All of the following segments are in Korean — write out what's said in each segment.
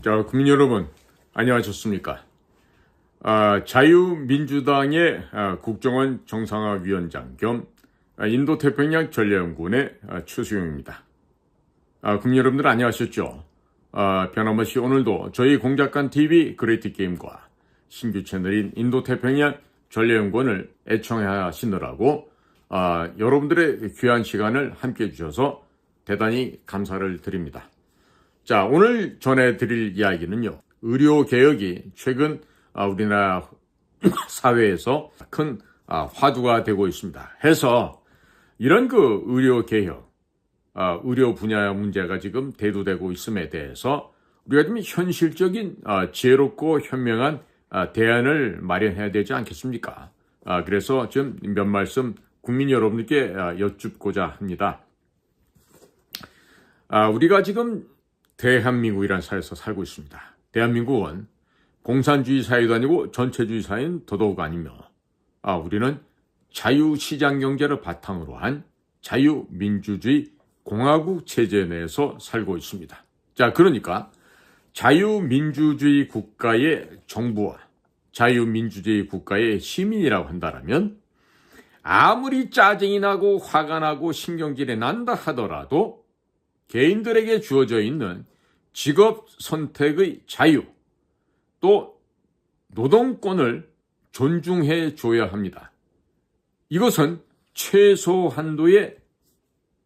자, 국민 여러분, 안녕하셨습니까? 자유민주당의 국정원 정상화위원장 겸 인도태평양 전략연구원의 최수용입니다. 국민 여러분들 안녕하셨죠? 변함없이 오늘도 저희 공작관 TV 그레이트게임과 신규 채널인 인도태평양 전략연구원을 애청해 하시느라고 여러분들의 귀한 시간을 함께 해주셔서 대단히 감사를 드립니다. 자, 오늘 전해드릴 이야기는요, 의료개혁이 최근 우리나라 사회에서 큰 화두가 되고 있습니다. 해서 이런 의료개혁, 의료 분야 문제가 지금 대두되고 있음에 대해서 우리가 좀 현실적인 지혜롭고 현명한 대안을 마련해야 되지 않겠습니까? 그래서 좀 몇 말씀 국민 여러분께 여쭙고자 합니다. 우리가 지금 대한민국이라는 사회에서 살고 있습니다. 대한민국은 공산주의 사회도 아니고 전체주의 사회는 더더욱 아니며 우리는 자유시장 경제를 바탕으로 한 자유민주주의 공화국 체제 내에서 살고 있습니다. 자, 그러니까 자유민주주의 국가의 정부와 자유민주주의 국가의 시민이라고 한다면 아무리 짜증이 나고 화가 나고 신경질이 난다 하더라도 개인들에게 주어져 있는 직업 선택의 자유, 또 노동권을 존중해 줘야 합니다. 이것은 최소 한도의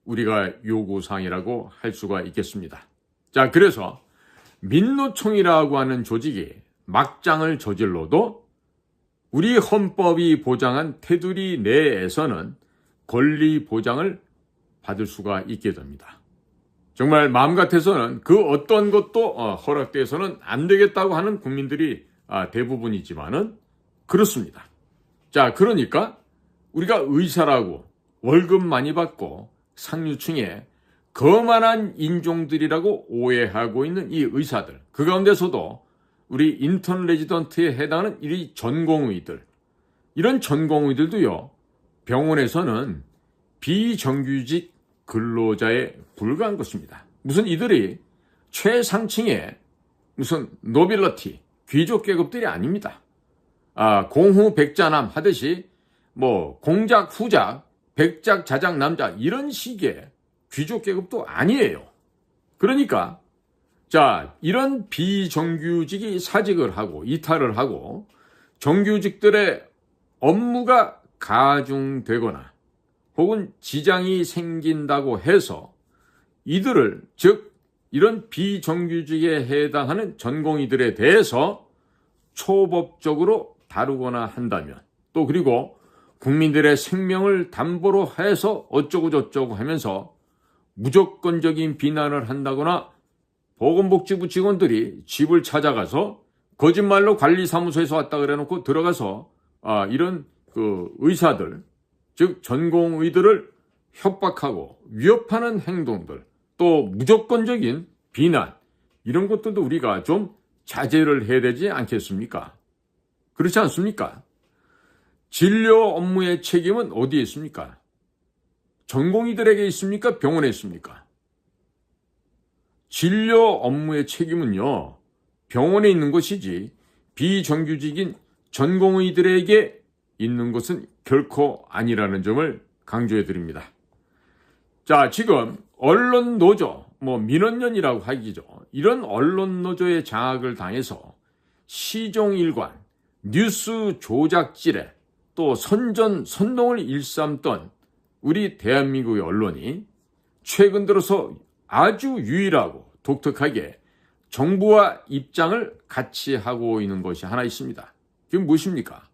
우리가 요구사항이라고 할 수가 있겠습니다. 자, 그래서 민노총이라고 하는 조직이 막장을 저질러도 우리 헌법이 보장한 테두리 내에서는 권리 보장을 받을 수가 있게 됩니다. 정말 마음 같아서는 그 어떤 것도 허락돼서는 안 되겠다고 하는 국민들이 대부분이지만은 그렇습니다. 자, 그러니까 우리가 의사라고 월급 많이 받고 상류층의 거만한 인종들이라고 오해하고 있는 이 의사들, 그 가운데서도 우리 인턴 레지던트에 해당하는 이 전공의들, 이런 전공의들도요, 병원에서는 비정규직 근로자에 불과한 것입니다. 무슨 이들이 최상층의 무슨 노빌러티, 귀족 계급들이 아닙니다. 공후 백자남 하듯이 공작 후작, 백작 자작 남자 이런 식의 귀족 계급도 아니에요. 그러니까 자, 이런 비정규직이 사직을 하고 이탈을 하고 정규직들의 업무가 가중되거나 혹은 지장이 생긴다고 해서 이들을, 즉 이런 비정규직에 해당하는 전공의들에 대해서 초법적으로 다루거나 한다면, 또 그리고 국민들의 생명을 담보로 해서 어쩌고 저쩌고 하면서 무조건적인 비난을 한다거나 보건복지부 직원들이 집을 찾아가서 거짓말로 관리사무소에서 왔다 그래놓고 들어가서 이런 의사들, 즉 전공의들을 협박하고 위협하는 행동들, 또 무조건적인 비난, 이런 것들도 우리가 좀 자제를 해야 되지 않겠습니까? 그렇지 않습니까? 진료 업무의 책임은 어디에 있습니까? 전공의들에게 있습니까? 병원에 있습니까? 진료 업무의 책임은요, 병원에 있는 것이지 비정규직인 전공의들에게 있는 것은 결코 아니라는 점을 강조해 드립니다. 자, 지금 언론 노조, 민원연이라고 하기죠. 이런 언론 노조의 장악을 당해서 시종일관, 뉴스 조작질에 또 선동을 일삼던 우리 대한민국의 언론이 최근 들어서 아주 유일하고 독특하게 정부와 입장을 같이 하고 있는 것이 하나 있습니다. 그게 무엇입니까?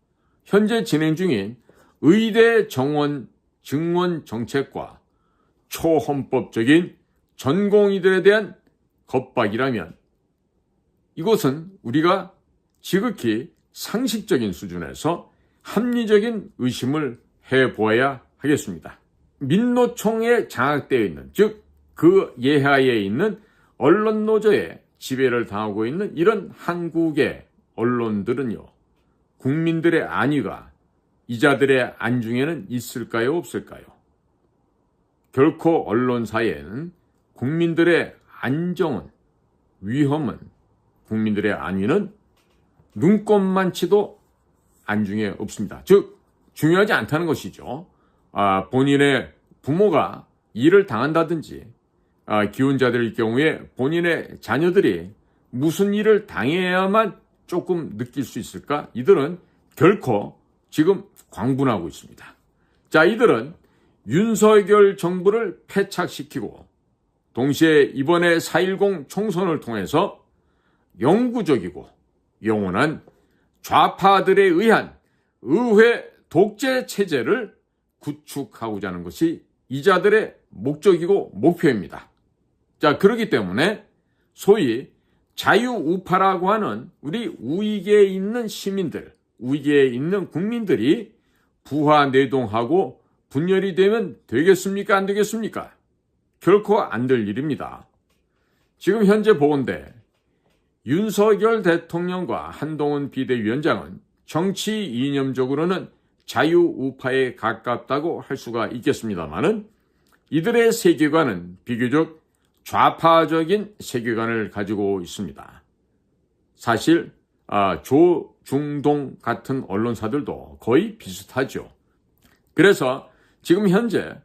현재 진행 중인 의대 정원 증원 정책과 초헌법적인 전공의들에 대한 겁박이라면 이것은 우리가 지극히 상식적인 수준에서 합리적인 의심을 해보아야 하겠습니다. 민노총에 장악되어 있는, 즉 그 예하에 있는 언론 노조의 지배를 당하고 있는 이런 한국의 언론들은요, 국민들의 안위가 이자들의 안중에는 있을까요, 없을까요? 결코 언론사에는 국민들의 안정은, 위험은 국민들의 안위는 눈꼽만치도 안중에 없습니다. 즉 중요하지 않다는 것이죠. 본인의 부모가 일을 당한다든지 기혼자들일 경우에 본인의 자녀들이 무슨 일을 당해야만 조금 느낄 수 있을까? 이들은 결코 지금 광분하고 있습니다. 자, 이들은 윤석열 정부를 패착시키고 동시에 이번에 4.10 총선을 통해서 영구적이고 영원한 좌파들에 의한 의회 독재 체제를 구축하고자 하는 것이 이자들의 목적이고 목표입니다. 자, 그렇기 때문에 소위 자유우파라고 하는 우리 우익에 있는 시민들, 우익에 있는 국민들이 부화내동하고 분열이 되면 되겠습니까? 안 되겠습니까? 결코 안 될 일입니다. 지금 현재 보건대 윤석열 대통령과 한동훈 비대위원장은 정치 이념적으로는 자유우파에 가깝다고 할 수가 있겠습니다만은 이들의 세계관은 비교적 좌파적인 세계관을 가지고 있습니다. 사실 조중동 같은 언론사들도 거의 비슷하죠. 그래서 지금 현재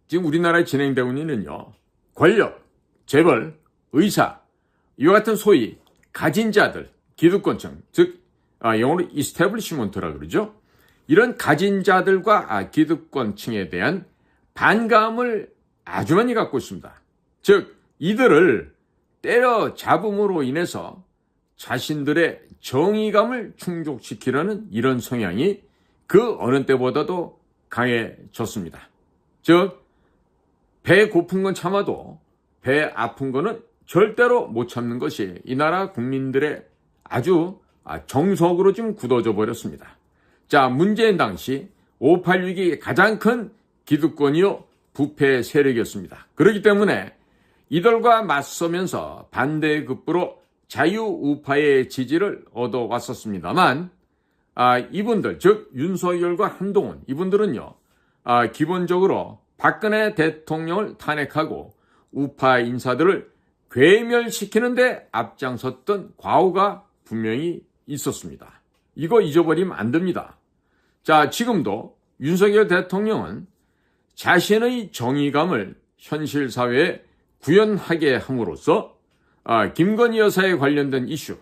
지금 우리나라에 진행되고 있는요, 권력, 재벌, 의사, 이와 같은 소위 가진 자들, 기득권층, 즉 영어로 이스태블리시먼트라 그러죠. 이런 가진 자들과 기득권층에 대한 반감을 아주 많이 갖고 있습니다. 즉 이들을 때려잡음으로 인해서 자신들의 정의감을 충족시키려는 이런 성향이 그 어느 때보다도 강해졌습니다. 즉 배 고픈 건 참아도 배 아픈 거는 절대로 못 참는 것이 이 나라 국민들의 아주 정석으로 지금 굳어져 버렸습니다. 자, 문재인 당시 586이 가장 큰 기득권이요 부패 세력이었습니다. 그렇기 때문에 이들과 맞서면서 반대급부로 자유우파의 지지를 얻어왔었습니다만 이분들, 즉 윤석열과 한동훈, 이분들은요 기본적으로 박근혜 대통령을 탄핵하고 우파 인사들을 괴멸시키는 데 앞장섰던 과오가 분명히 있었습니다. 이거 잊어버리면 안 됩니다. 자, 지금도 윤석열 대통령은 자신의 정의감을 현실 사회에 구현하게 함으로써 김건희 여사에 관련된 이슈,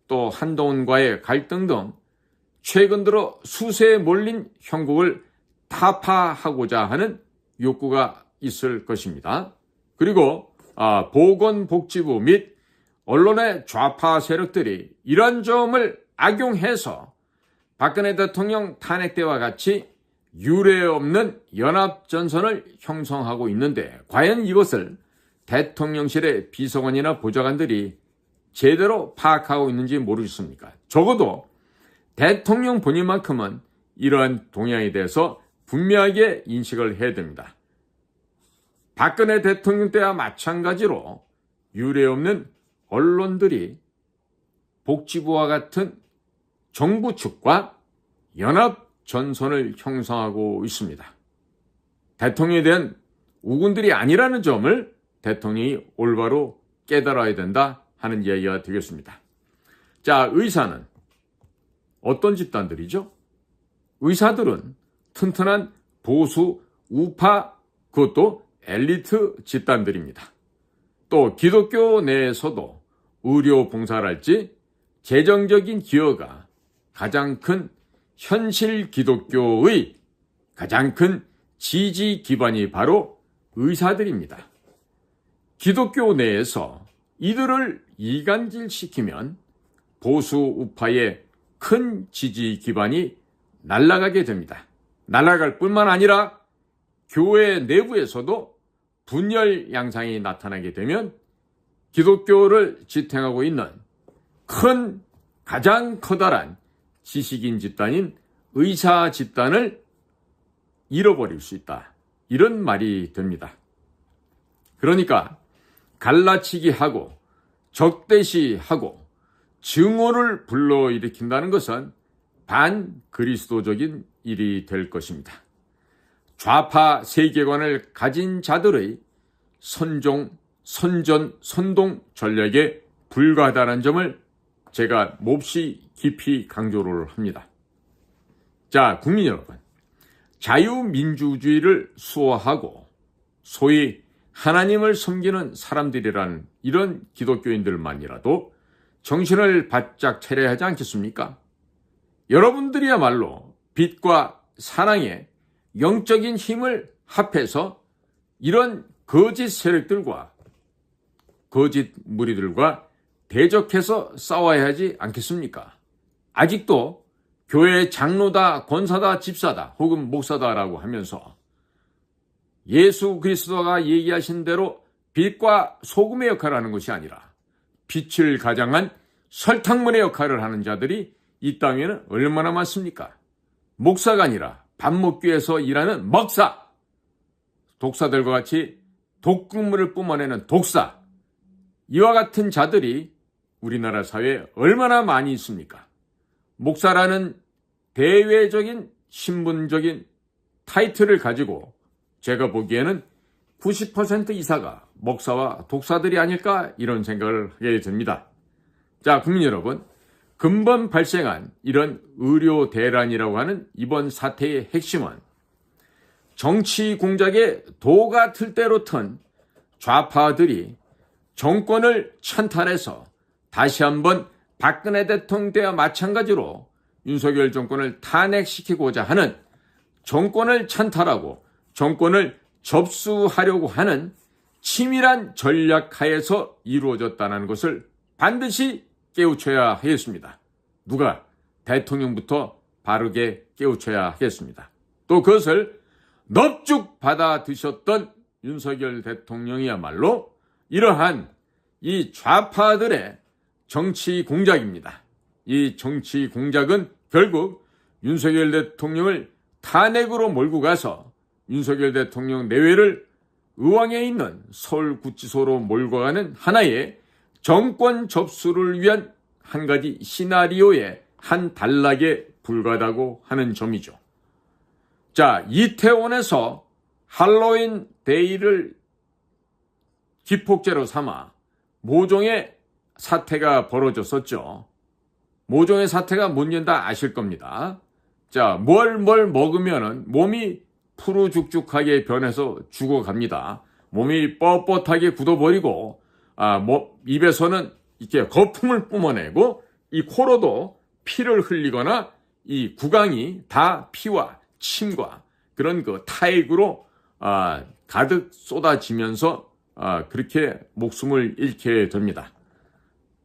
또 한동훈과의 갈등 등 최근 들어 수세에 몰린 형국을 타파하고자 하는 욕구가 있을 것입니다. 그리고 보건복지부 및 언론의 좌파 세력들이 이런 점을 악용해서 박근혜 대통령 탄핵 때와 같이 유례없는 연합전선을 형성하고 있는데 과연 이것을 대통령실의 비서관이나 보좌관들이 제대로 파악하고 있는지 모르겠습니까? 적어도 대통령 본인만큼은 이러한 동향에 대해서 분명하게 인식을 해야 됩니다. 박근혜 대통령 때와 마찬가지로 유례없는 언론들이 복지부와 같은 정부 측과 연합 전선을 형성하고 있습니다. 대통령에 대한 우군들이 아니라는 점을 대통령이 올바로 깨달아야 된다 하는 이야기가 되겠습니다. 자, 의사는 어떤 집단들이죠? 의사들은 튼튼한 보수 우파, 그것도 엘리트 집단들입니다. 또 기독교 내에서도 의료 봉사랄지 재정적인 기여가 가장 큰 현실 기독교의 가장 큰 지지 기반이 바로 의사들입니다. 기독교 내에서 이들을 이간질시키면 보수 우파의 큰 지지 기반이 날아가게 됩니다. 날아갈 뿐만 아니라 교회 내부에서도 분열 양상이 나타나게 되면 기독교를 지탱하고 있는 가장 커다란 지식인 집단인 의사 집단을 잃어버릴 수 있다. 이런 말이 됩니다. 그러니까 갈라치기 하고 적대시하고 증오를 불러일으킨다는 것은 반그리스도적인 일이 될 것입니다. 좌파 세계관을 가진 자들의 선동 전략에 불가하다는 점을 제가 몹시 깊이 강조를 합니다. 자, 국민 여러분, 자유민주주의를 수호하고 소위 하나님을 섬기는 사람들이란 이런 기독교인들만이라도 정신을 바짝 차려야 하지 않겠습니까? 여러분들이야말로 빛과 사랑의 영적인 힘을 합해서 이런 거짓 세력들과 거짓 무리들과 대적해서 싸워야 하지 않겠습니까? 아직도 교회 장로다, 권사다, 집사다, 혹은 목사다라고 하면서 예수 그리스도가 얘기하신 대로 빛과 소금의 역할을 하는 것이 아니라 빛을 가장한 설탕물의 역할을 하는 자들이 이 땅에는 얼마나 많습니까? 목사가 아니라 밥 먹기 위해서 일하는 먹사, 독사들과 같이 독극물을 뿜어내는 독사, 이와 같은 자들이 우리나라 사회에 얼마나 많이 있습니까? 목사라는 대외적인 신분적인 타이틀을 가지고 제가 보기에는 90% 이상가 목사와 독사들이 아닐까 이런 생각을 하게 됩니다. 자, 국민 여러분, 근본 발생한 이런 의료 대란이라고 하는 이번 사태의 핵심은 정치 공작에 도가 틀 대로 튼 좌파들이 정권을 찬탈해서 다시 한번 박근혜 대통령 때와 마찬가지로 윤석열 정권을 탄핵시키고자 하는, 정권을 찬탈하고 정권을 접수하려고 하는 치밀한 전략 하에서 이루어졌다는 것을 반드시 깨우쳐야 하겠습니다. 누가? 대통령부터 바르게 깨우쳐야 하겠습니다. 또 그것을 넙죽 받아 드셨던 윤석열 대통령이야말로 이러한 이 좌파들의 정치 공작입니다. 이 정치 공작은 결국 윤석열 대통령을 탄핵으로 몰고 가서 윤석열 대통령 내외를 의왕에 있는 서울구치소로 몰고 가는 하나의 정권 접수를 위한 한 가지 시나리오의 한 단락에 불과하다고 하는 점이죠. 자, 이태원에서 할로윈 데이를 기폭제로 삼아 모종의 사태가 벌어졌었죠. 모종의 사태가 뭔지 다 아실 겁니다. 자, 뭘 먹으면은 몸이 푸르죽죽하게 변해서 죽어갑니다. 몸이 뻣뻣하게 굳어버리고, 입에서는 이렇게 거품을 뿜어내고, 이 코로도 피를 흘리거나 이 구강이 다 피와 침과 그런 그 타액으로 가득 쏟아지면서 그렇게 목숨을 잃게 됩니다.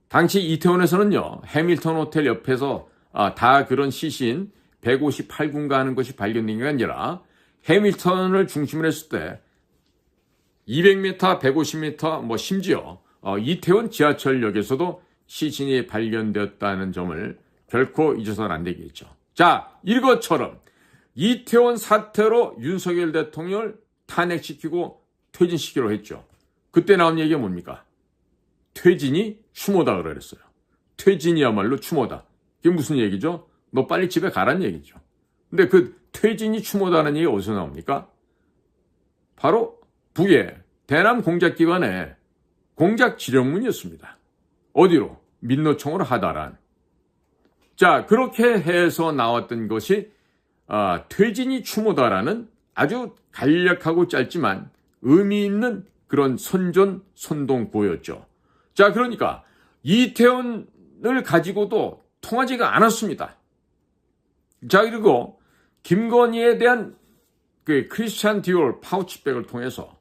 당시 이태원에서는요, 해밀턴 호텔 옆에서 다 그런 시신 158군가 하는 것이 발견된 게 아니라 해밀턴을 중심으로 했을 때 200m, 150m, 심지어 이태원 지하철역에서도 시신이 발견되었다는 점을 결코 잊어서는 안 되겠죠. 자, 이것처럼 이태원 사태로 윤석열 대통령을 탄핵시키고 퇴진시키기로 했죠. 그때 나온 얘기가 뭡니까? 퇴진이 추모다 그랬어요. 퇴진이야말로 추모다. 이게 무슨 얘기죠? 너 빨리 집에 가란 얘기죠. 근데 그 퇴진이 추모다는 얘기 어디서 나옵니까? 바로 북의 대남 공작기관의 공작 지령문이었습니다. 어디로? 민노총으로 하다란. 자, 그렇게 해서 나왔던 것이 퇴진이 추모다라는 아주 간략하고 짧지만 의미 있는 그런 선전선동구였죠. 자, 그러니까 이태원을 가지고도 통하지가 않았습니다. 자, 그리고 김건희에 대한 그 크리스찬 디올 파우치백을 통해서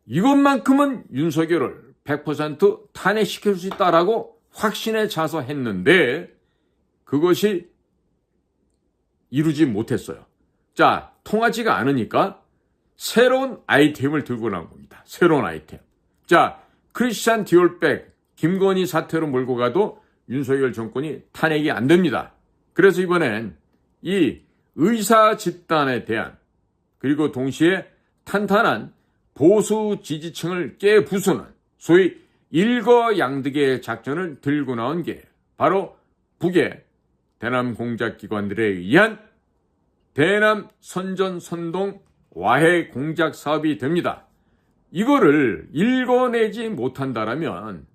이것만큼은 윤석열을 100% 탄핵시킬 수 있다라고 확신에 차서 했는데 그것이 이루지 못했어요. 자, 통하지가 않으니까 새로운 아이템을 들고 나온 겁니다. 새로운 아이템. 자, 크리스찬 디올백 김건희 사태로 몰고 가도 윤석열 정권이 탄핵이 안 됩니다. 그래서 이번엔 이 의사 집단에 대한, 그리고 동시에 탄탄한 보수 지지층을 깨부수는 소위 일거양득의 작전을 들고 나온 게 바로 북의 대남 공작기관들에 의한 대남 선전선동 와해 공작 사업이 됩니다. 이거를 읽어내지 못한다라면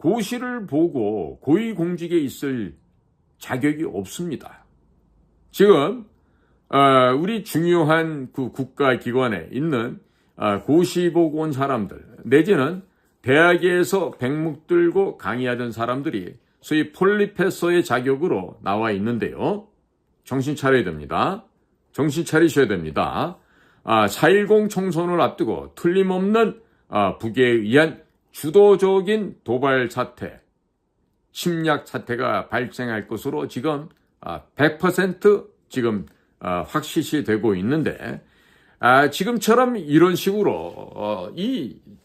고시를 보고 고위공직에 있을 자격이 없습니다. 지금 우리 중요한 그 국가기관에 있는 고시 보고 온 사람들 내지는 대학에서 백묵 들고 강의하던 사람들이 소위 폴리페서의 자격으로 나와 있는데요. 정신 차려야 됩니다. 정신 차리셔야 됩니다. 4.10 총선을 앞두고 틀림없는 북에 의한 주도적인 도발 사태, 침략 사태가 발생할 것으로 지금 100% 지금 확실시 되고 있는데 지금처럼 이런 식으로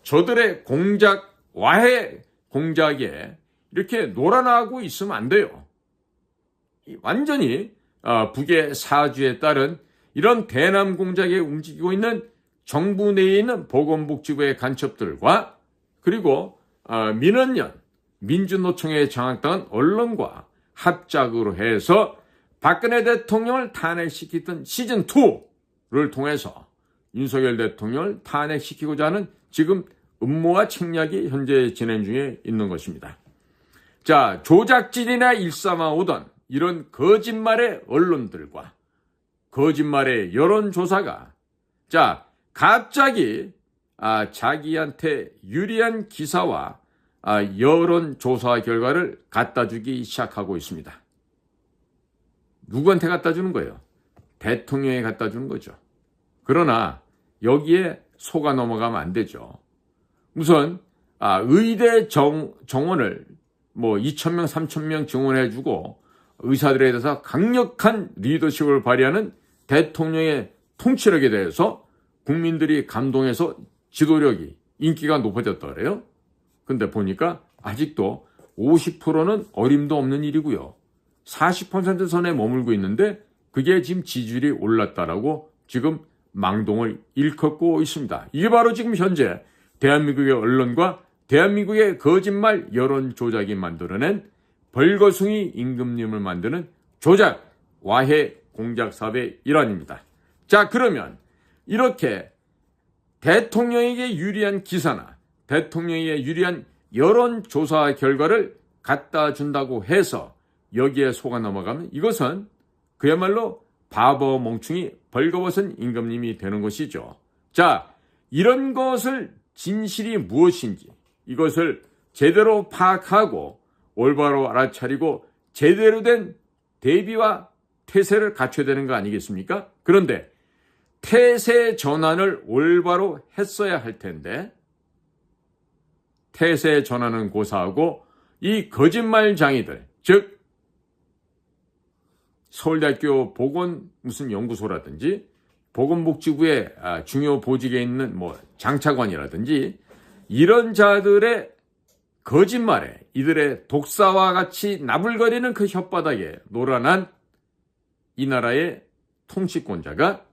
저들의 공작, 와해 공작에 이렇게 놀아나고 있으면 안 돼요. 완전히 북의 사주에 따른 이런 대남 공작에 움직이고 있는 정부 내에 있는 보건복지부의 간첩들과 그리고 민원연, 민주노총에 장악당한 언론과 합작으로 해서 박근혜 대통령을 탄핵시키던 시즌2를 통해서 윤석열 대통령을 탄핵시키고자 하는 지금 음모와 책략이 현재 진행 중에 있는 것입니다. 자, 조작질이나 일삼아오던 이런 거짓말의 언론들과 거짓말의 여론조사가 갑자기 자기한테 유리한 기사와 여론조사 결과를 갖다 주기 시작하고 있습니다. 누구한테 갖다 주는 거예요? 대통령에 갖다 주는 거죠. 그러나 여기에 속아 넘어가면 안 되죠. 우선 의대 정원을 2,000명, 3,000명 증원해주고 의사들에 대해서 강력한 리더십을 발휘하는 대통령의 통치력에 대해서 국민들이 감동해서 지도력이, 인기가 높아졌다 그래요. 근데 보니까 아직도 50%는 어림도 없는 일이고요. 40% 선에 머물고 있는데 그게 지금 지지율이 올랐다라고 지금 망동을 일컫고 있습니다. 이게 바로 지금 현재 대한민국의 언론과 대한민국의 거짓말 여론 조작이 만들어낸 벌거숭이 임금님을 만드는 조작, 와해, 공작 사업의 일환입니다. 자, 그러면 이렇게 대통령에게 유리한 기사나 대통령에게 유리한 여론조사 결과를 갖다 준다고 해서 여기에 속아 넘어가면 이것은 그야말로 바보 멍충이 벌거벗은 임금님이 되는 것이죠. 자, 이런 것을 진실이 무엇인지 이것을 제대로 파악하고 올바로 알아차리고 제대로 된 대비와 태세를 갖춰야 되는 거 아니겠습니까? 그런데 태세 전환을 올바로 했어야 할 텐데 태세 전환은 고사하고 이 거짓말장이들, 즉 서울대학교 보건 무슨 연구소라든지 보건복지부의 중요 보직에 있는 장차관이라든지 이런 자들의 거짓말에 이들의 독사와 같이 나불거리는 그 혓바닥에 놀아난 이 나라의 통치권자가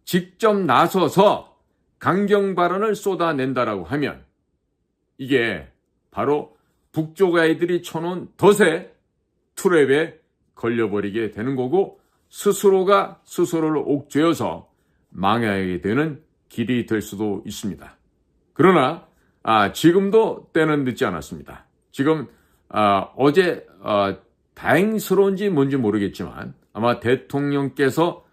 직접 나서서 강경 발언을 쏟아낸다라고 하면 이게 바로 북쪽 아이들이 쳐놓은 덫에 트랩에 걸려버리게 되는 거고 스스로가 스스로를 옥죄어서 망하게 되는 길이 될 수도 있습니다. 그러나 지금도 때는 늦지 않았습니다. 지금 어제 다행스러운지 뭔지 모르겠지만 아마 대통령께서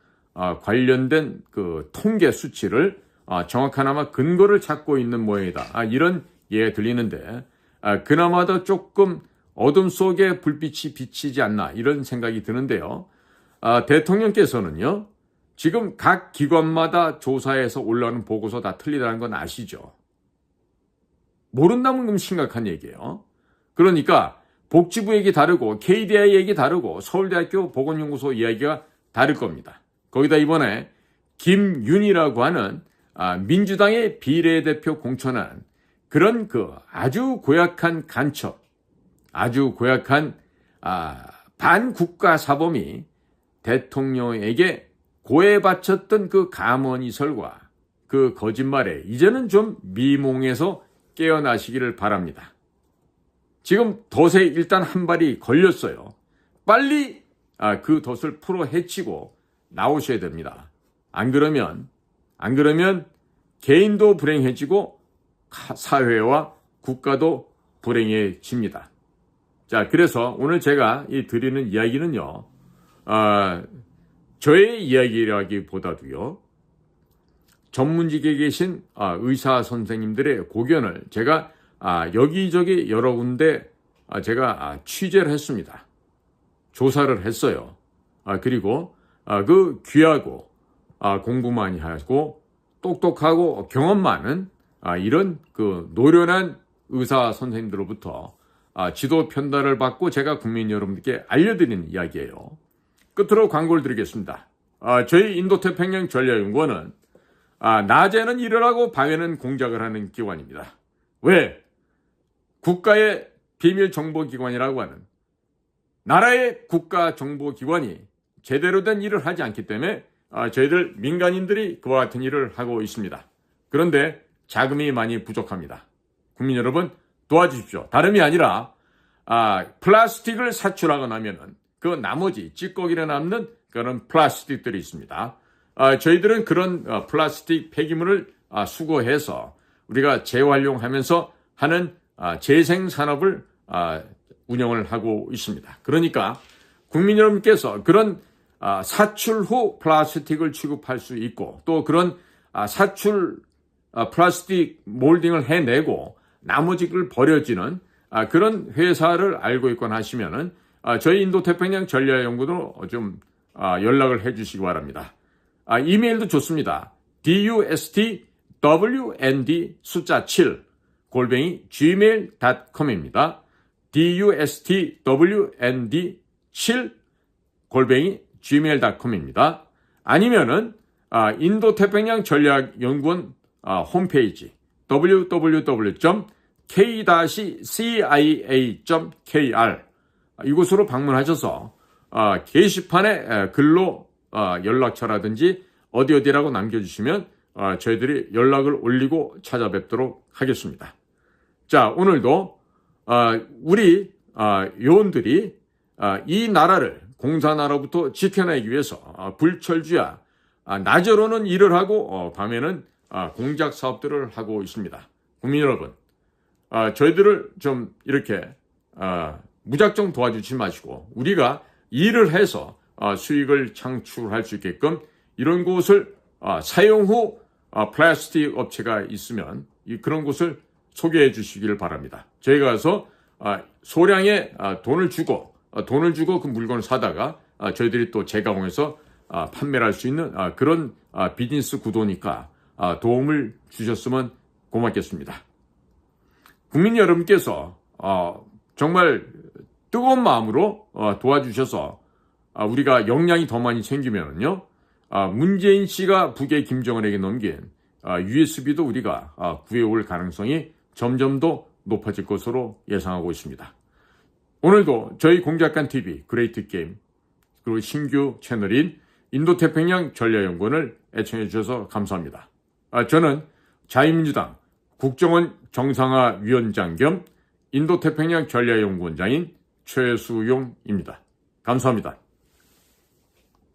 관련된 그 통계 수치를 정확한 아마 근거를 찾고 있는 모양이다. 이런 예가 들리는데 그나마도 조금 어둠 속에 불빛이 비치지 않나 이런 생각이 드는데요. 대통령께서는요. 지금 각 기관마다 조사해서 올라오는 보고서 다 틀리다는 건 아시죠? 모른다면 그럼 심각한 얘기예요. 그러니까 복지부 얘기 다르고 KDI 얘기 다르고 서울대학교 보건연구소 이야기가 다를 겁니다. 거기다 이번에 김윤이라고 하는 민주당의 비례대표 공천한 그런 아주 고약한 간첩, 아주 고약한 반국가 사범이 대통령에게 고해 바쳤던 그 감언이설과 그 거짓말에 이제는 좀 미몽에서 깨어나시기를 바랍니다. 지금 덫에 일단 한 발이 걸렸어요. 빨리 그 덫을 풀어 헤치고 나오셔야 됩니다. 안 그러면 개인도 불행해지고 사회와 국가도 불행해집니다. 자, 그래서 오늘 제가 드리는 이야기는요, 저의 이야기라기보다도요, 전문직에 계신 의사 선생님들의 고견을 제가 여기저기 여러 군데 제가 취재를 했습니다. 조사를 했어요. 그리고 그 귀하고 공부 많이 하고 똑똑하고 경험 많은 이런 그 노련한 의사 선생님들로부터 지도 편달을 받고 제가 국민 여러분들께 알려드리는 이야기예요. 끝으로 광고를 드리겠습니다. 저희 인도태평양 전략연구원은 낮에는 일을 하고 밤에는 공작을 하는 기관입니다. 왜? 국가의 비밀정보기관이라고 하는 나라의 국가정보기관이 제대로 된 일을 하지 않기 때문에 저희들 민간인들이 그와 같은 일을 하고 있습니다. 그런데 자금이 많이 부족합니다. 국민 여러분 도와주십시오. 다름이 아니라 플라스틱을 사출하거나 하면은 그 나머지 찌꺼기를 남는 그런 플라스틱들이 있습니다. 저희들은 그런 플라스틱 폐기물을 수거해서 우리가 재활용하면서 하는 재생산업을 운영을 하고 있습니다. 그러니까 국민 여러분께서 그런 사출 후 플라스틱을 취급할 수 있고 또 그런 사출 플라스틱 몰딩을 해내고 나머지를 버려지는 그런 회사를 알고 있거나 하시면은 저희 인도태평양 전략연구도 좀 연락을 해 주시기 바랍니다. 이메일도 좋습니다. dustwnd 숫자 7 gmail.com입니다. dustwnd 7 gmail.com입니다. 아니면은 인도태평양 전략연구원 홈페이지 www.k-cia.kr 이곳으로 방문하셔서 게시판에 글로 연락처라든지 어디라고 남겨주시면 저희들이 연락을 올리고 찾아뵙도록 하겠습니다. 자, 오늘도 우리 요원들이 이 나라를 공산화로부터 지켜내기 위해서 불철주야 낮으로는 일을 하고 밤에는 공작 사업들을 하고 있습니다. 국민 여러분, 저희들을 좀 이렇게 무작정 도와주지 마시고 우리가 일을 해서 수익을 창출할 수 있게끔 이런 곳을 사용 후 플라스틱 업체가 있으면 그런 곳을 소개해 주시기를 바랍니다. 저희가 가서 소량의 돈을 주고 그 물건을 사다가 저희들이 또 재가공해서 판매를 할 수 있는 그런 비즈니스 구도니까 도움을 주셨으면 고맙겠습니다. 국민 여러분께서 정말 뜨거운 마음으로 도와주셔서 우리가 역량이 더 많이 생기면은요, 문재인 씨가 북의 김정은에게 넘긴 USB도 우리가 구해올 가능성이 점점 더 높아질 것으로 예상하고 있습니다. 오늘도 저희 공작관 TV 그레이트 게임 그리고 신규 채널인 인도태평양 전략연구원을 애청해 주셔서 감사합니다. 저는 자유민주당 국정원 정상화 위원장 겸 인도태평양 전략연구원장인 최수용입니다. 감사합니다.